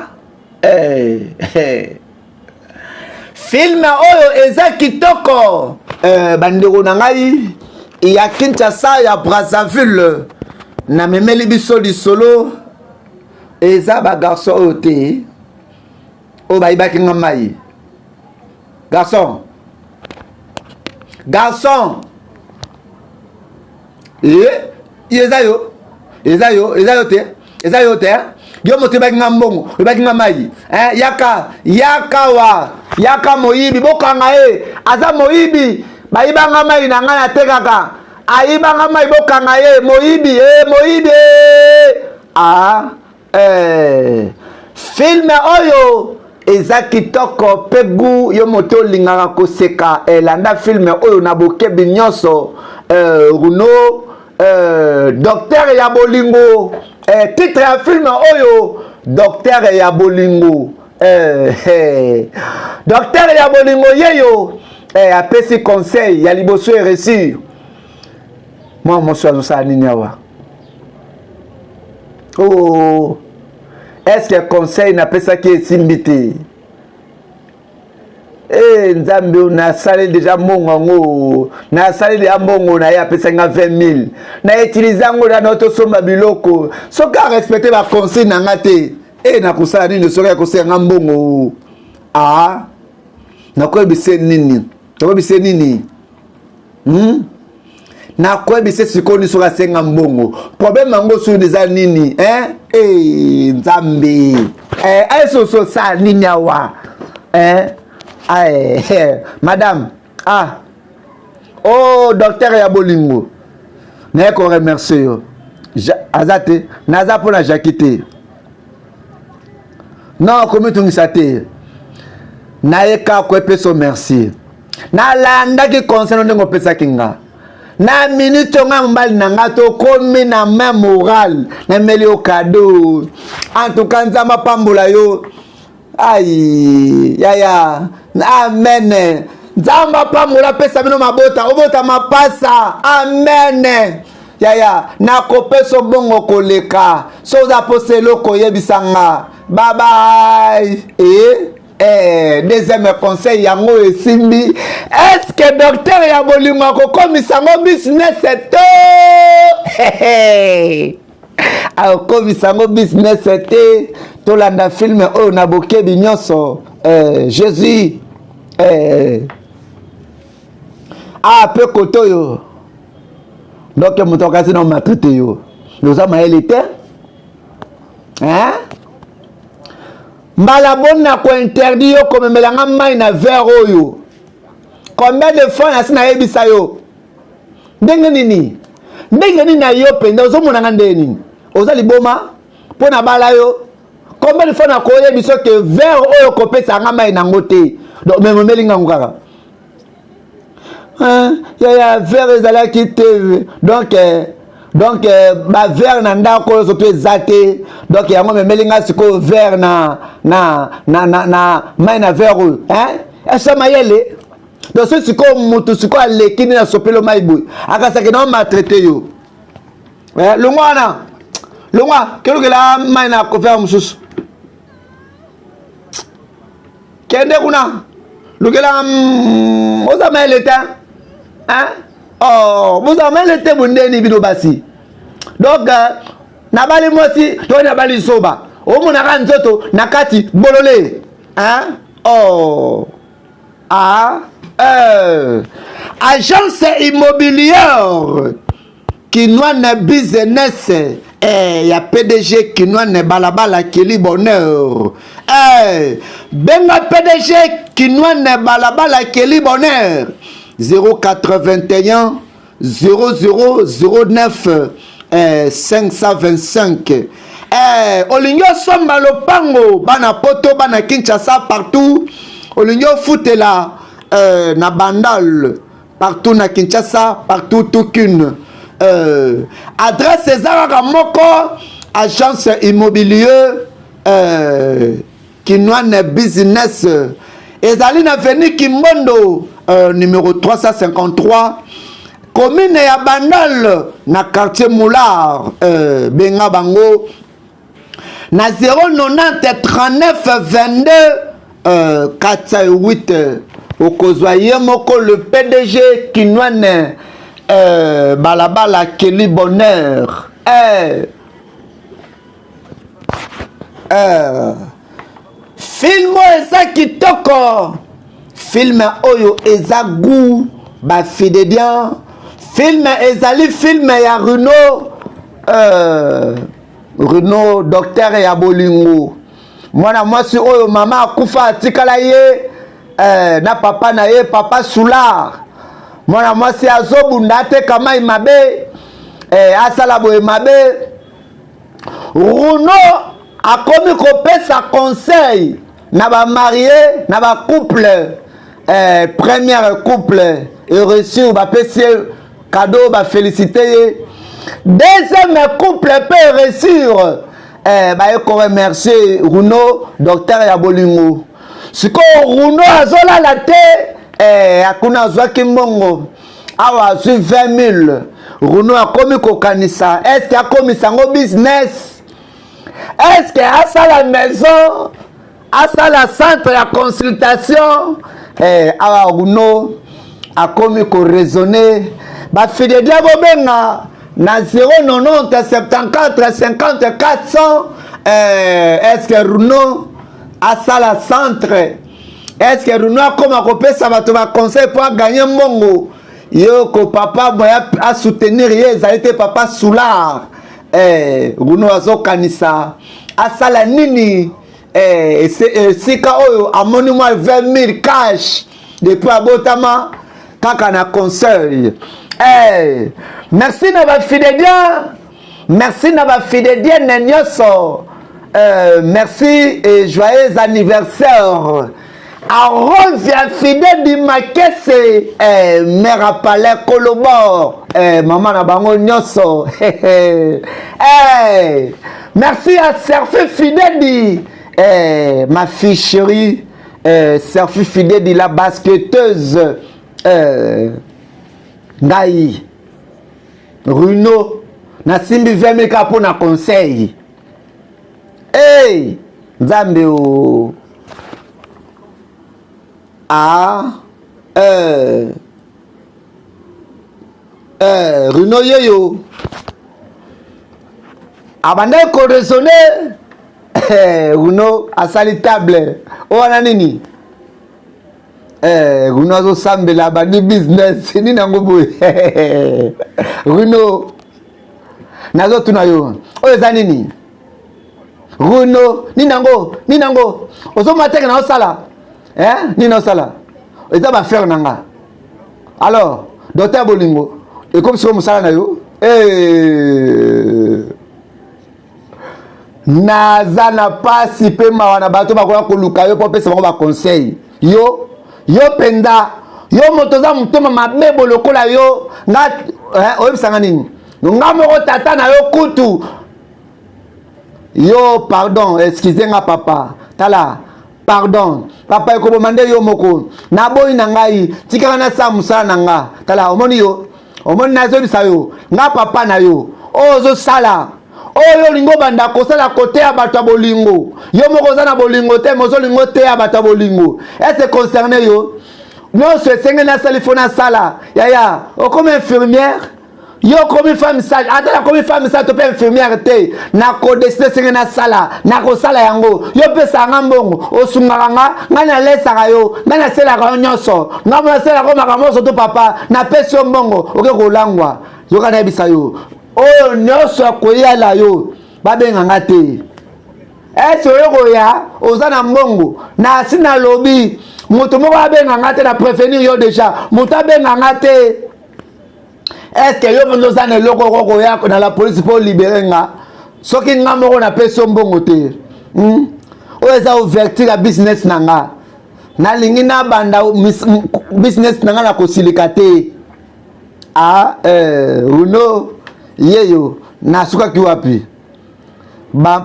film oyo eza kitoko. Bandeko na ngai ya Kinshasa ya Brazzaville na memeli biso lisolo eza ba garçon oyo te oyo bayibaki nga mai. Garçon eza yo te yo moto ebaki nga mbongo ebaki nga mai yaka moyibi bokanga ye aza moyibi bayibanga mai na ngai natekaka ayibanga mai bokanga ye moyibi filme oyo eza kitoko pe gu yo moto olingaka koseka elanda filme oyo na bokebi nyonso Runo docteur ya bolingo titre ya filme oyo docteur ya bolingo docteur ya bolingo yeyo apesi conseil ya liboso eresi mwa moso azosala nini awa est-ce que conseil napesaki esimbi te nzambe nasali deja mbongo yango nasali deja mbongo na ye apesaki nga 20 000 na utilize yango na otosomba biloko soki arespecte baconseil na nga te nakosala nini soki akosala nga mbongo nakoyebise nini nakoyebise sikoni soki asenga mbongo problème yango soki eza nini nzambe esoso sa nini awa madame docteur ya bolingo naye ko remercie yo aza te naza mpona jaki te non komitungisa te nayeka koepesa merci nalandaki conseil ndenge opesaki nga na minute nga mobali na nga tokomi na main morale nameli yo cadeau en tout cas nzambe apambola yo yaya amen nzambe apambola apesa bino mabota obota mapasa amen yaya nakopesa bongo koleka so oza posa eloko oyebisa nga bye deuxième conseil yango esimbi est-ce que docteur ya bolingo akokomisa ngo business to akokomisa ngo business te tolanda filme oyo na bokebi nyonso Jésus pe koto yo donc moto akasi na matraite yo oza mayele te mbala boni na kointerdit yo komemelanga mai na verre oyo combien de fois nasi nayebisa yo ndenge nini na yo mpenza ozomonanga ndenge nini oza liboma mpo na bala yo combien de fois nakoyebisa ke verre oyo kopesanga mai nango te donc mememeli ngango kaka yaya verre ezalaki te donc ba verre na ndako oyo soto eza te donc yango memeli nga sikoyo verre na mai na verre oyo esa mayele donc so sikoyo mutu sikoyo aleki nde na sopelo mai boye akasaki na omaltraite yo longwa kelukela mai na verre mosusu kende kuna lukela oza mayele te boza mayele te bundeni bino basi donc nabali mwasi to nabali soba omonaka nzoto na kati bolole agence immobilière Kinwane business ya PDG Kinwane balabala Kili Bonheur benga PDG Kinwane balabala Kili Bonheur 081 0009 525 Olingyo somba lopango bana poto bana Kinshasa partout Olingyo futela na bandal partout na Kinshasa partout tout qu'une adresse ezalaka moko agence immobilier Kinwane business ezali na Avenue Kimbondo numéro 353 commune ya Bandol na quartier Moulard benga bango na 090 39 22 408 okozwa ye moko le PDG Kinwane balabala Kelly Bonheur film eza kitoko film oyo eza goût ba fidélian film ezali film ya Runo docteur ya bolingo mwana mwasi oyo mama akufa atikala ye na papa na ye papa Soulard mwana mwasi azobunda ateka mai mabe asala boye mabe Runo akomi kopesa conseil na ba marié na ba couple première couple et reçu ba pesi cadeau ba féliciter deuxième couple peut réussir ba ko remercier Runo docteur ya bolingo siko Runo azola la te akuna zwaki mbongo awa azwi 20 000 Runo akomi kokanisa est-ce que akomisa ngo business est-ce que à la maison à la centre de consultation awa Runo akomi ko raisonner ba fidèle bobenga na 090 74 50 400 est-ce que Runo à la centre est-ce que Runo comme a kopesa bato ba conseil pour gagner mbongo yo ko papa boya a soutenir ye ça été papa Soulard Runo azokanisa asala nini sika oyo amoni moi 20 000 cash depuis abotama kaka na conseil merci na ba fidèle merci na ba fidèle nenyoso merci et joyeux anniversaire à revient fidèle du Makese mère Palais Colobor maman na bango nyoso merci à Serfi Fidèle ma fille chérie Serfi Fidèle la basketteuse ngai Runo na simbi 20 000 pour na conseil nzambe o Runo yeyo abanda ko raisonner Runo asali table wana nini Runo azo sambela bandi business ni nango boye Runo nazo tuna yo oyo za nini Runo ni nango ozo mateka na osala ni na osala eza ba faire nanga alors docteur bolingo et comme si on musala na yo naza na pasi pe mawana bato bakola koluka yo po pesa bango ba conseil yo penda yo moto za mutema mabebo lokola yo nga oyebisanga nini nga moko tata na yo kutu yo pardon excusez nga papa tala pardon papa ekobomande yo moko na boyi na ngai tikaka na sa musala na nga tala omoni yo omoni nazobisa yo nga papa na yo ozo sala oyo lingo banda kosala kote ya bato bolingo yo moko za na bolingo te mozo lingo te ya bato bolingo est-ce concerné yo non se senge na salifona sala ya comme infirmière yo comme femme sage atala comme femme sage to pe infirmière te na ko décider senge na sala na ko sala yango yo pesa nga mbongo osungaka nga na lesaka yo nga na selaka yo nyonso nga mo selaka makambo to papa na pesa mbongo oke kolangwa yo kana bisa yo oyo nyonso akoyala yo babenga nga te ese oyo koya oza na mbongo na sina lobi moto moko abenga nga te na prévenir yo déjà moto abenga nga te est-ce que yo mondo za na eloko kokoya na la police pour libérer nga soki nga moko na pesa mbongo te oyo eza ouverture ya business na nga nalingi na banda business na nga na kosilika te Runo yeyo nasukaki wapi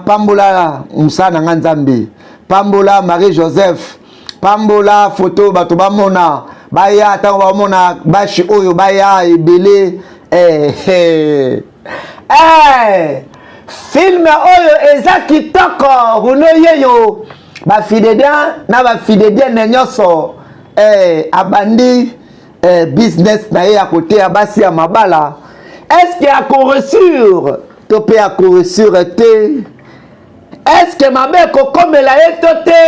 pambola musana nga nzambe pambola Marie Joseph pambola photo bato bamona baya tango bamona bashi oyo baya ebele film oyo eza kitoko runo yeyo bafidedien na bafidedien nyonso abandi business na ye ya kote ya basi ya mabala. Est-ce qu'il y a correction to pe ya correction te? Est-ce que mabe kokomela ye to te?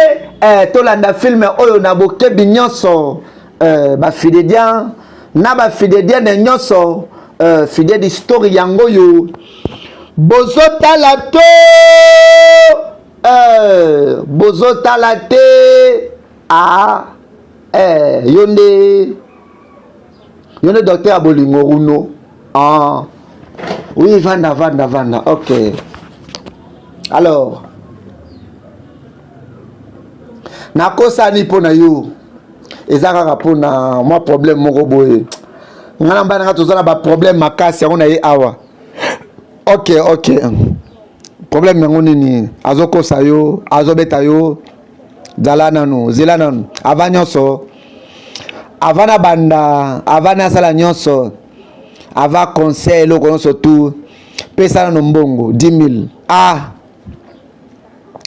Tolanda film oyo na bokebi nyonso bafidedien na bafidedien nyonso fidèle d'histoire yango yo bozotala to bozotala te yonde docteur Abolingo Runo oui vanda ok. Alors nakosani pona yo ezaka kapona moi problème moko boye ngana mbana tozana ba problème makasi yango na ye awa. Ok problème yango nini azokosa yo azobeta yo zela nanu avant nyonso avana banda avana sala nyonso ava conseil loko nyonso tout pesa na mbongo 10 000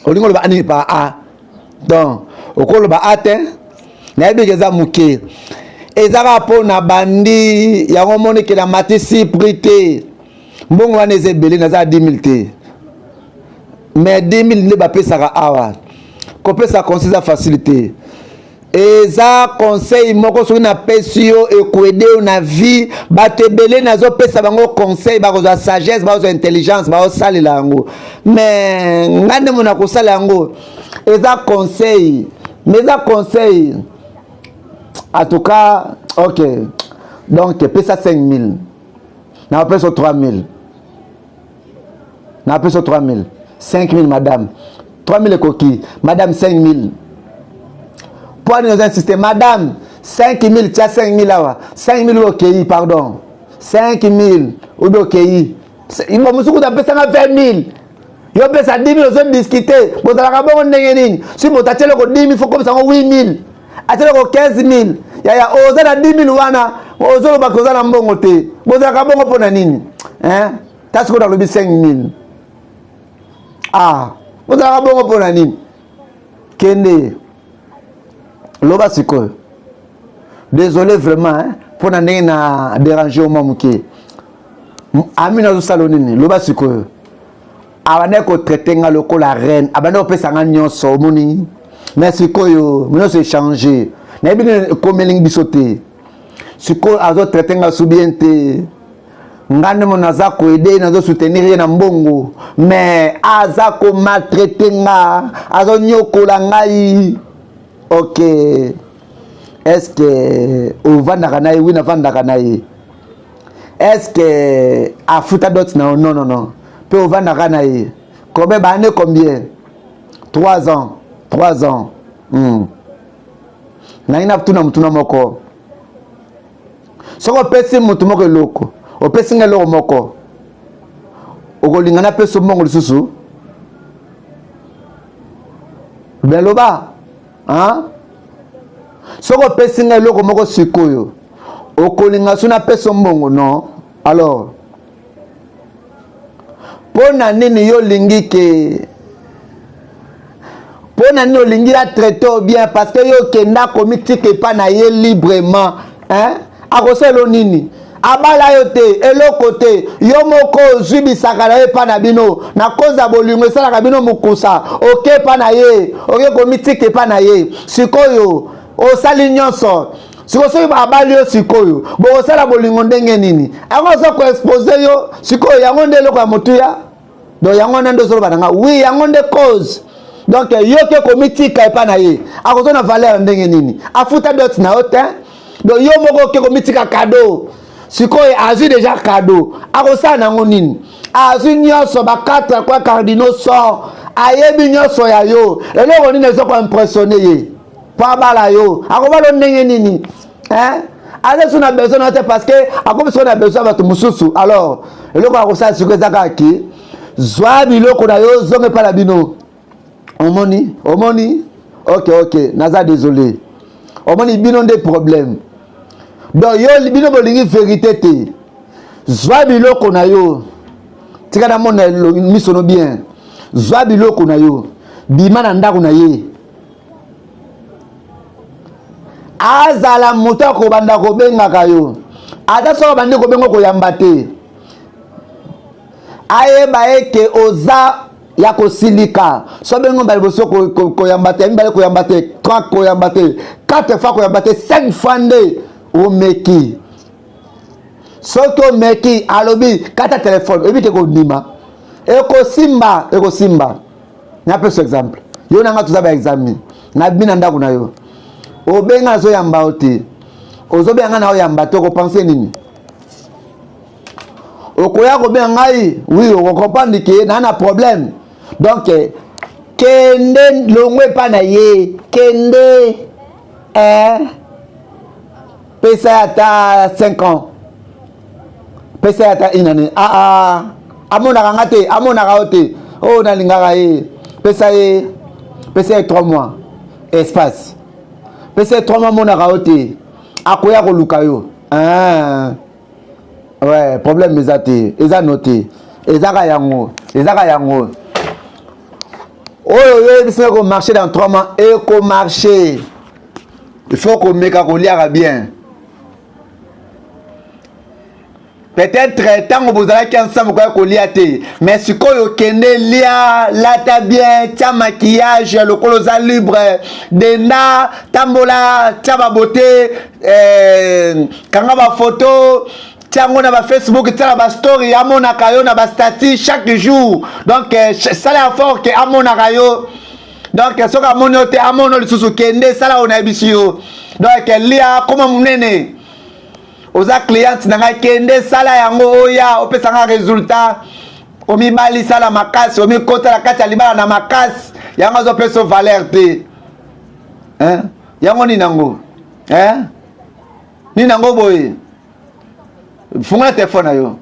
olingo loba ani pa donc okoloba te na yebi eza muke ezaka po na bandi yango moni ke na matisi prité mbongo wana eza ebele naza 10 000 te mais 10 000 nde bapesaka awa kopesa conseil za facilité eza conseil moko soki napesi yo ekwede yo na vie bato ebele nazopesa bango conseil bakozwa sagesse bakozwa intelligence bakosalela yango mais nga nde mona kosala yango eza conseil mais eza conseil en tout cas ok donc pesa 5 000 na pesa 3 000 na pesa 3 000 5 000 madame 3 000 coquilles madame 5 000 pour nous insister madame 5 000 tu as 5 000 là 5 000 ok pardon 5 000 ou ok il m'a musuku ta pesa 20 000 yo pesa 10 000 on discuter botala bongo ndenge nini si botatele ko 10 000 faut comme ça 8 000 atele ko 15 000 ya oza na 10 000 wana ozolo bakoza na mbongo te botala bongo pona nini tasi ko na lobi 5 000 botala bongo pona nini kende loba sikoyo désolé vraiment pour na ndenge na déranger au mamuke amina zo salonini loba sikoyo abane ko traiter nga lokola reine abane opesa nga nyonso omoni mais sikoyo mino se changer na ebine komeling bisote sikoyo azo traiter nga bien te ngane mo naza ko aider nazo soutenir ye na mbongo mais aza ko maltraiter nga azo nyokola ngai. Ok, est-ce que au Vandakanaï, oui, na Vandakanaï, est-ce que à fouta d'autres non, peu au Vandakanaï, combien d'années combien? 3 ans, 3 ans. Naina tuna moko. Soko pesi mutu moko loko, o pesi ngelo moko. Okolingana peso mongo lisusu. Beloba. Soko pesi nga eloko moko sikoyo okolinga suna peso mbongo non alors pona nini yo lingi ke pona nini olingi la traiter bien parce que yo kenda komitike pa na ye librement akoselo nini abala yo te eloko te yo moko zubisaka na ye pa na bino na koza bolingo esalaka bino mukusa oke pa na ye oke komitike pa na ye sikoyo osali nyonso sikoyo soki abali yo sikoyo bokosala bolingo ndenge nini yango ozo koexpose yo sikoyo yango nde eloko ya motuya donc yango nde ozoloba nanga oui yango nde cause donc yo ke komitika epa na ye akozo na valeur ndenge nini afuta dot na yo te donc yo moko ke komitika cadeau sikoyo azwi déjà cadeau akosala nango nini azwi nyonso ba 4 kwa cardinaux sort ayebi nyonso ya yo eloko nini ezoko impressionner ye pa bala yo akobalo ndenge nini aza na besoin na te parce que akomi na besoin bato mususu alors eloko akosala sikoyo ezaka ki zwa biloko na yo zonge pa na bino omoni Ok, naza désolé. Au moins, il y a des problèmes. Donc, il y a une vérité. Zwa biloko na yo. Tika na mona misono bien. Zwa biloko na yo. Bima na ndako na ye. Azala moto ko banda ko benga kayo. Ata so bandi ko benga ko yamba te. Ayeba eke oza ya kosilika. So bengo bali boso ko yamba te, mbali ko yamba te, 3 ko yamba te, 4 fois ko yamba te, 5 fois nde o meki. Soto meki alobi kata téléphone ebite ko ndima. Eko simba. Na pe exemple. Yo nanga tuza ba examen. Na bina ndako na yo. Obenga zo yamba oti. Ozobenga na yamba to ko penser nini? Okoya ko benga ngai, oui, on comprend que na problème. Donc kende longwe pa na ye, kende pesa ata 5 ans. Pesa ata inane. Amona ngate, amona kaote. Oh na lingaka ye. Pesa 3 mois. Espace. Pesa 3 mois mona kaote. Akoya ko luka yo. Ouais, problème ezate, eza noté. Ezaka yango. Oh, il faut qu'on marche dans 3 mois et qu'on marche. Il faut qu'on mette qu'on lire bien. Peut-être tant que vous avez ensemble qu'on lire, mais ce qu'on connaît lire, là bien, ta maquillage, le colosa libre, dena, tambola, ta beauté, quand on va photo. On a Facebook, on story, on a statut chaque jour. Donc, ça là fort que on a donc, ce qu'on a monté, on a le sous-kende, ça là on a bisio. Donc, lia comment mon nene. Aux clients, n'a kende, ça là yango ya, on peut s'en résultat. On mi bali ça la macasse, on mi côté la carte libala na macasse. Yango zo peut se valeur te. Hein? Yango ni nango. Hein? Ni nango boy. Funga téléphone yo.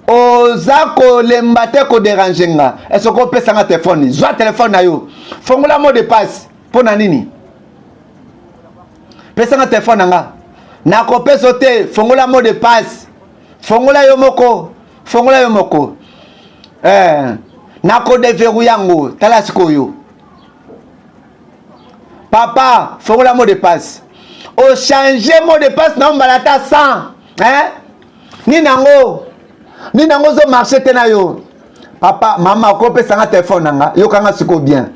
Oza ko lembate ko déranger nga. Est-ce qu'on peut sanga téléphone? Zwa téléphone na yo. Fongola mot de passe. Pona nini? Pesa nga téléphone nga. Na ko peso te, fongola mot de passe. Fongola yo moko. Na ko deverou yango. Tala siko yo. Papa, fongola mot de passe. O changer mot de passe na mbalata 100. Hein? Ni nango zo marché te na yo. Papa, maman, ko pesa nga téléphone nanga. Yo kanga siko bien.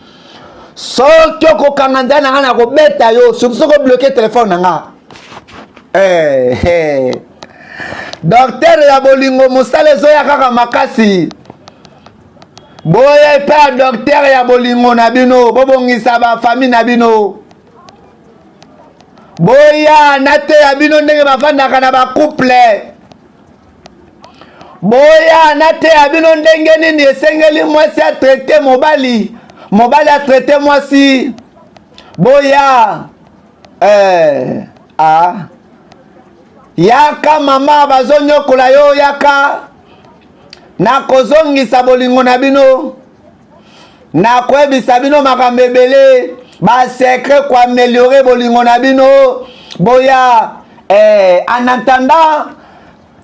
Soki ko kanga ndana na ko beta yo, surtout ko bloquer téléphone nanga. Docteur ya bolingo musale zo ya kaka makasi. Boye pa docteur ya bolingo na bino, bobongisa ba famille na bino. Boya nate ya bino ndenge bafandaka na ba couple. Boya nate ya bino ndenge nini esengeli mwasi a traité mobali a traité mwasi. Boya yaka mama bazonyokola yo yaka na kozongisa bolingo na bino na koyebisa bino makambo ebele. Ba secret pour améliorer bolingo na bino. Boya en attendant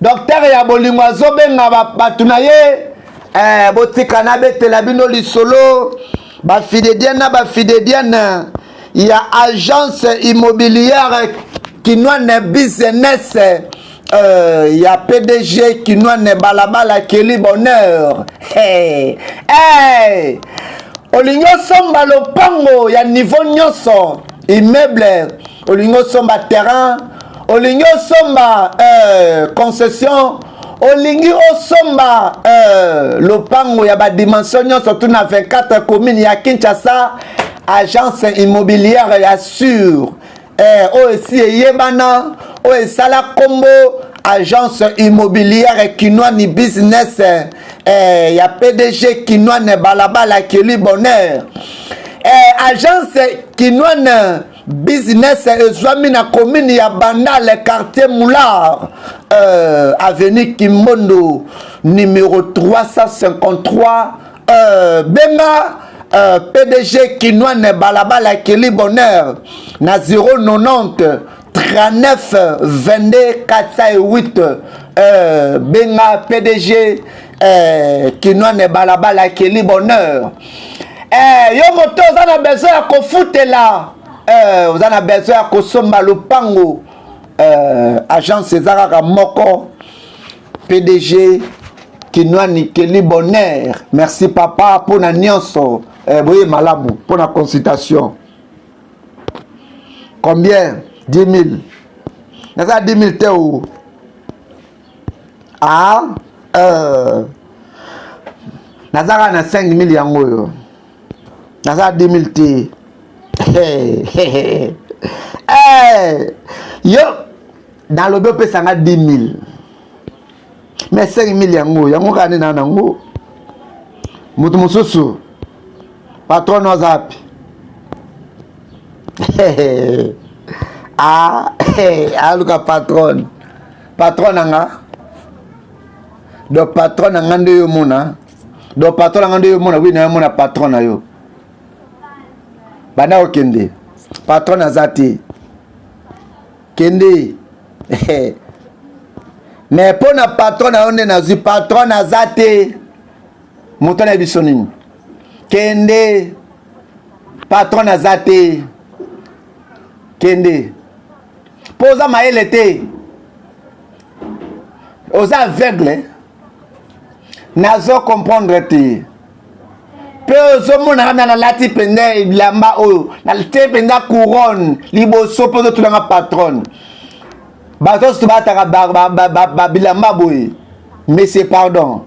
docteur ya bolingo azobenga batuna ye botika na betela bino lisolo ba fidedienne ya agence immobilière qui ne business ya PDG qui ne balabala keli bonheur. Olingo somba lopango ya niveau nyonso immeuble, olingo somba terrain, olingo somba concession, olingi osomba lopango ya ba dimension nyonso tout na 24 communes ya Kinshasa. Agence immobilière ya sûr OSI yebana OSala combo agence immobilière Kinoa ni business ya PDG Kinoa ne balabala keli bonheur agence Kinoa ne business ezwami na commune ya Banda le quartier Moulard avenue Kimondo numéro 353 Bema PDG Kinwane Balabala Kili Bonheur na 090 39 22 408 benga PDG Kinwane Balabala Kili Bonheur. Yo moto ozana besoin ya kofutela ozana besoin ya kosomba lupango agence ezalaka moko PDG Kinwane Kili Bonheur. Merci papa pour na nyonso boye malamu pour la consultation. Combien? 10 000. Nasa 10 000 te ou? Ah Nazara na 5 000 yango yo. Nasa 10 000 te. Yo dans le peu ça 10 000. Mais 5 000 yango kane na nango. Mutu mususu. Patron Ozapi. Aluka patron. Patron nanga. Do patron nanga nde yo mona. Do patron nanga nde yo mona oui na yo mona patron na yo. Bana okende. Patron azati. Kende. Mais pour na patron na onde na zi patron azati. Motona bisonini. Kende. Patron azati. Kende. Posa maele te. Osa aveugle. Nazo comprendre te. Pe ozo mona na lati pende bilamba o. Na te pende couronne. Liboso pozo tulanga patron. Bato subata ba bilamba boy. Mais c'est pardon.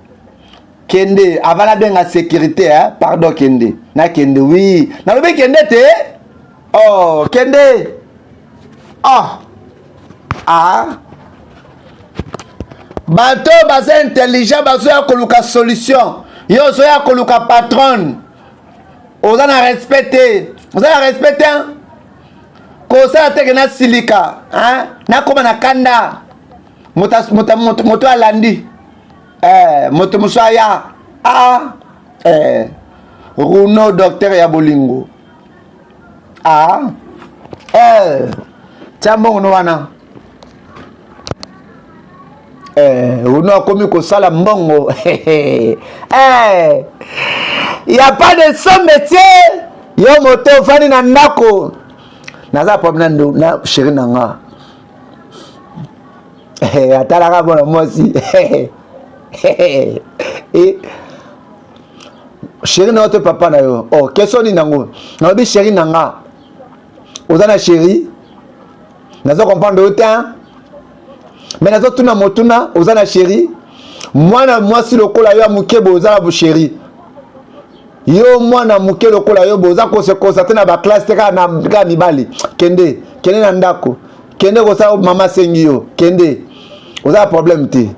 Kende avant la benga sécurité hein. Pardon Kende. Na Kende oui. Na lobe Kende te. Oh Kende. Oh. Ah. Bato basa intelligent baso ya koluka solution. Yo so ya koluka patron. Oza na respecter. Oza na respecter hein? Kosa teke na silika, hein? Na koma na kanda. Moto alandi. Moto musaya. Runo docteur ya bolingo. Tiambo no wana. Runo komi ko sala mbongo. Il y a pas de son métier. Yo moto fani na ndako. Naza problème na chéri nanga. Atalaka bona mosi. Chéri na oto papa na yo. Oh, question ni nango. Na bi chéri nanga. Ozana chéri. Nazo comprendre autant. Mais nazo tuna motuna ozana chéri. Mwana mwasi lokola yo amukebo ozana bu chéri. Yo mwana muke lokola yo boza ko se concentrer na ba classe te ka mibali. Kende na ndako. Kende ko sa mama sengi yo. Kende. Oza problème te.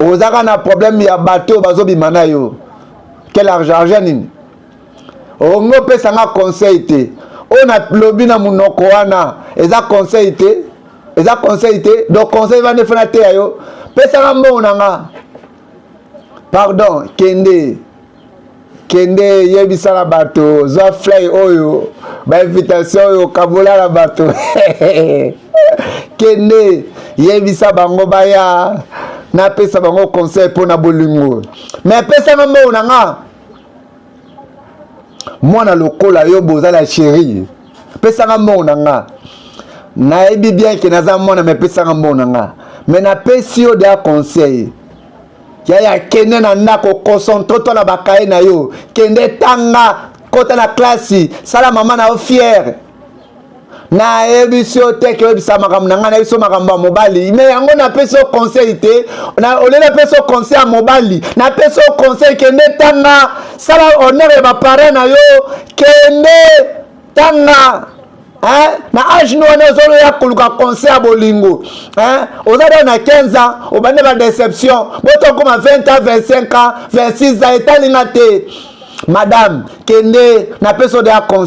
Oza kana problème ya bateau bazo bimana yo. Quel argent nini? Ongo pesa nga conseil te. On a lobby na munoko wana. Eza conseil te. Eza conseil te. Donc conseil va ne fana te yo. Pesa nga mbona nga. Pardon, Kende. Kende yebisa na bato. Zwa fly oyo. Ba invitation oyo kabola na bato. Kende yebisa bango baya. Na pesa bango conseil pour na bolingo. Mais pesa nga mbona nga. Mwana lokola yo boza la chérie. Pesa nga mbona nga. Na ebi bien que naza mwana me pesa nga mbona nga. Mais na pesi yo de conseil. Ya kende na ndako concentre toi na bakaye na yo. Kende tanga kota na classe. Sala mama na yo fier. Na ebisi o teke ebisa makambo na nga na biso makambo mobali. Mais yango na pesi o conseil te. Na olela pesi o conseil a mobali. Na pesi o conseil kende tanga. Sala honneur ba parents na yo. Kende tanga. Hein? Na âge nous on est zolo ya koluka conseil à bolingo. Hein? Oza na 15 ans, o bande ba déception. Boto comme 20 ans, 25 ans, 26 ans, etalinga te. Madame, kende na peso de conseil